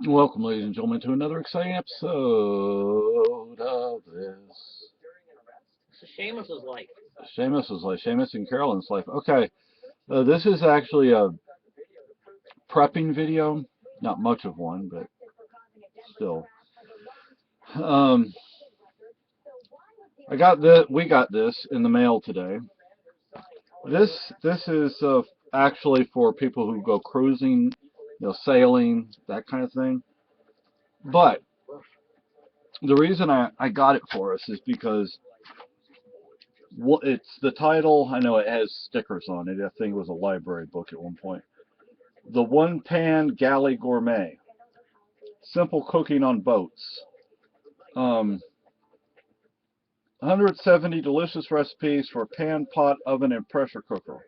Welcome, ladies and gentlemen, to another exciting episode of this So Seamus's life. Seamus's life, Seamus and Carolyn's life. Okay, this is actually a prepping video. Not much of one, but still. Um, We got this in the mail today. This is actually for people who go cruising, sailing, that kind of thing. But the reason I got it for us is because it's the title. I know it has stickers on it. I think it was a library book at one point. The One Pan Galley Gourmet. Simple cooking on boats. 170 delicious recipes for pan, pot, oven, and pressure cooker.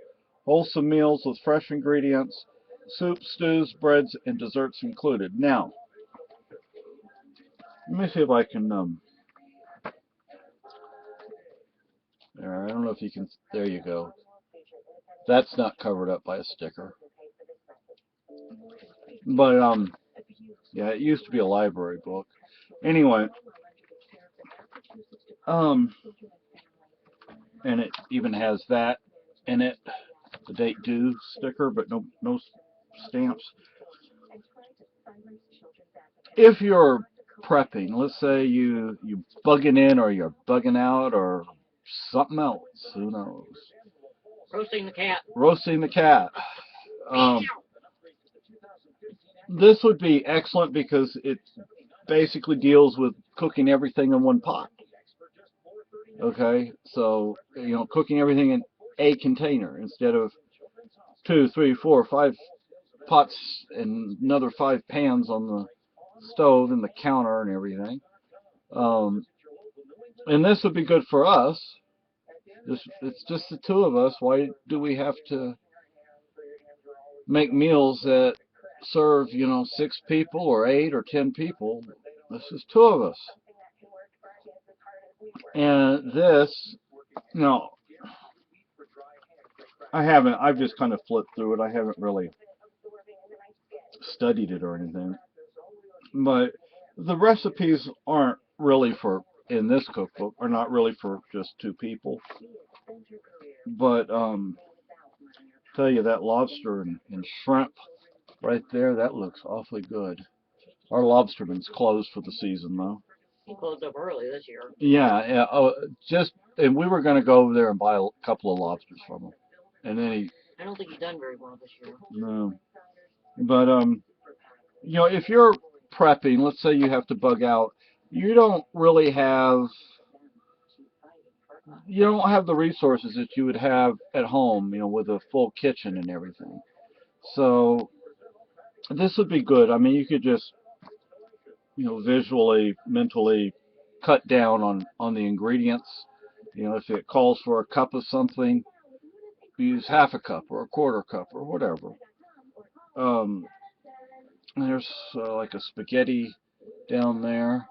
Wholesome meals with fresh ingredients, soups, stews, breads, and desserts included. Now, let me see if I can. I don't know if you can. There you go. That's not covered up by a sticker. But yeah, it used to be a library book. Anyway, um, and it even has that in it, the date due sticker, but no stamps. If you're prepping, let's say you bugging in or you're bugging out or something else, who knows? Roasting the cat. Roasting the cat. Um, this would be excellent because it basically deals with cooking everything in one pot. Okay, so cooking everything in a container instead of two, three, four, five pots and another five pans on the stove and the counter and everything. Um, and this would be good for us. It's just the two of us. Why do we have to make meals that serve, six people or eight or 10 people? This is two of us. And this, you know, I've just kind of flipped through it. I haven't really studied it or anything. But the recipes aren't really for, in this cookbook, are not really for just two people. But tell you that lobster and shrimp right there, that looks awfully good. Our lobsterman's closed for the season though. He closed up early this year. Yeah, yeah. Oh, and we were gonna go over there and buy a couple of lobsters from him, and then he I don't think he done very well this year. no. But if you're prepping, let's say you have to bug out, you don't really have you don't have the resources that you would have at home, with a full kitchen and everything. So this would be good. I mean, you could just, visually, mentally cut down on the ingredients. If it calls for a cup of something, use half a cup or a quarter cup or whatever. Um, there's like a spaghetti down there,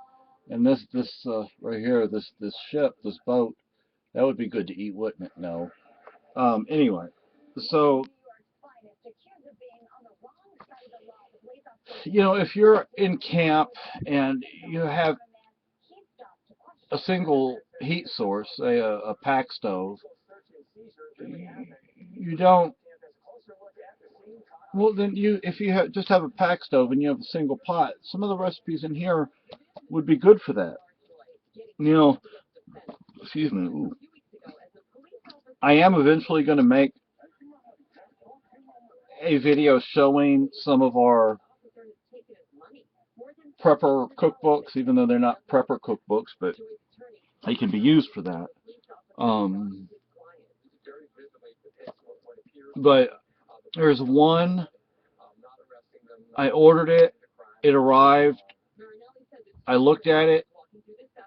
and this right here, this ship, this boat, that would be good to eat, wouldn't it? No. Anyway, so if you're in camp and you have a single heat source, say a pack stove, you don't. Well, then if you just have a pack stove and you have a single pot, some of the recipes in here would be good for that. You know, excuse me. Ooh. I am eventually going to make a video showing some of our prepper cookbooks, even though they're not prepper cookbooks, but they can be used for that. Um, but there's one, I ordered it, it arrived, I looked at it,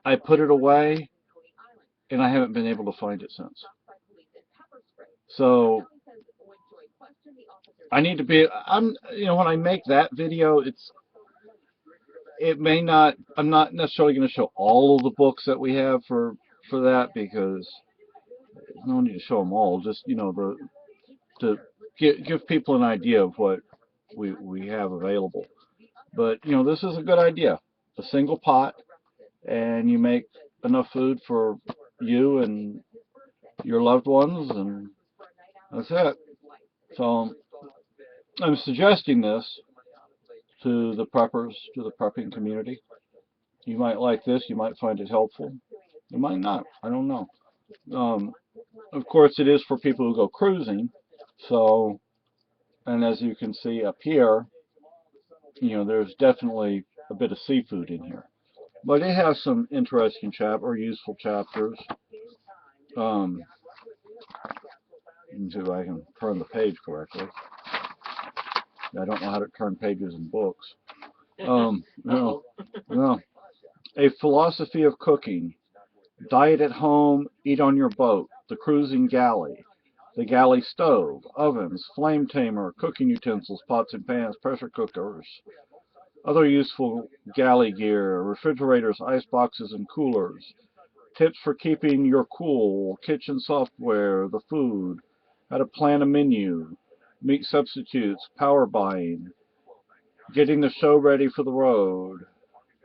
I put it away, and I haven't been able to find it since. So I need to be. When I make that video, it may not. I'm not necessarily going to show all of the books that we have for that because there's no need to show them all. Just to give people an idea of what we have available. But, you know, this is a good idea. A single pot, and you make enough food for you and your loved ones, and that's it. So I'm suggesting this to the preppers, to the prepping community. You might like this. You might find it helpful. You might not. I don't know. Um, of course, it is for people who go cruising. So, and as you can see up here, you know, there's definitely a bit of seafood in here. But it has some interesting or useful chapters. Um, let me see if I can turn the page correctly. I don't know how to turn pages in books. No, no. A philosophy of cooking. Diet at home, eat on your boat. The cruising galley. The galley stove, ovens, flame tamer, cooking utensils, pots and pans, pressure cookers. Other useful galley gear, refrigerators, ice boxes, and coolers. Tips for keeping your cool, kitchen software, the food, how to plan a menu, meat substitutes, power buying, getting the show ready for the road,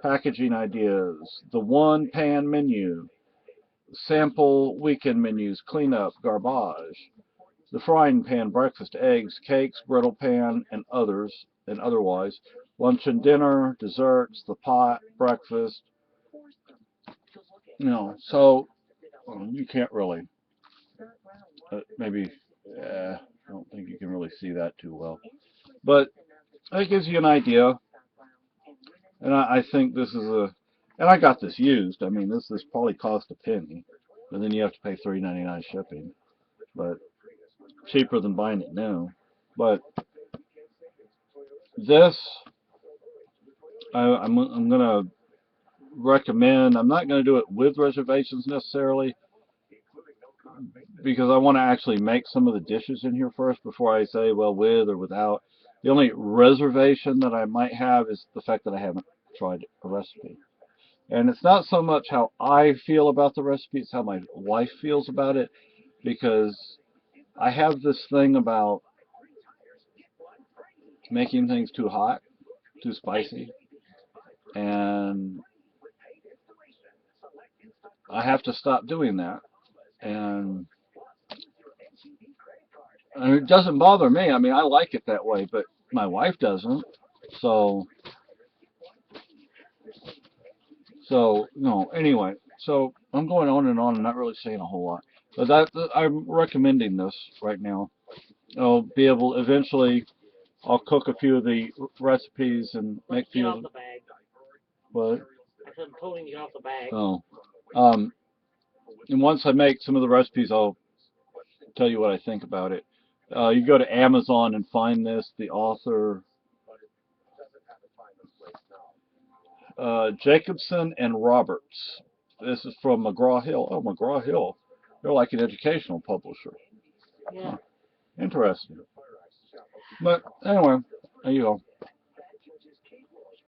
packaging ideas, the one pan menu, sample weekend menus, cleanup, garbage, the frying pan, breakfast, eggs, cakes, griddle pan, and others, and otherwise, lunch and dinner, desserts, the pot, breakfast, you know, so you can't really, maybe, I don't think you can really see that too well. But it gives you an idea, and I think this is and I got this used. I mean, this probably cost a penny, and then you have to pay $3.99 shipping, but cheaper than buying it new. But this, I'm gonna recommend. I'm not gonna do it with reservations necessarily, because I want to actually make some of the dishes in here first before I say, well, with or without. The only reservation that I might have is the fact that I haven't tried a recipe. And it's not so much how I feel about the recipe, it's how my wife feels about it, because I have this thing about making things too hot, too spicy, and I have to stop doing that. And it doesn't bother me. I mean, I like it that way, but my wife doesn't. So, no. Anyway, so I'm going on and on and not really saying a whole lot. But I'm recommending this right now. I'll be able eventually. I'll cook a few of the recipes and make a Get few off of the bag. what? I said, told him to get off the bag. Oh, um, and once I make some of the recipes, I'll tell you what I think about it. You go to Amazon and find this. The author Jacobson and Roberts. This is from McGraw-Hill. Oh, McGraw-Hill. They're like an educational publisher. Yeah. Huh. Interesting. But anyway, there you go.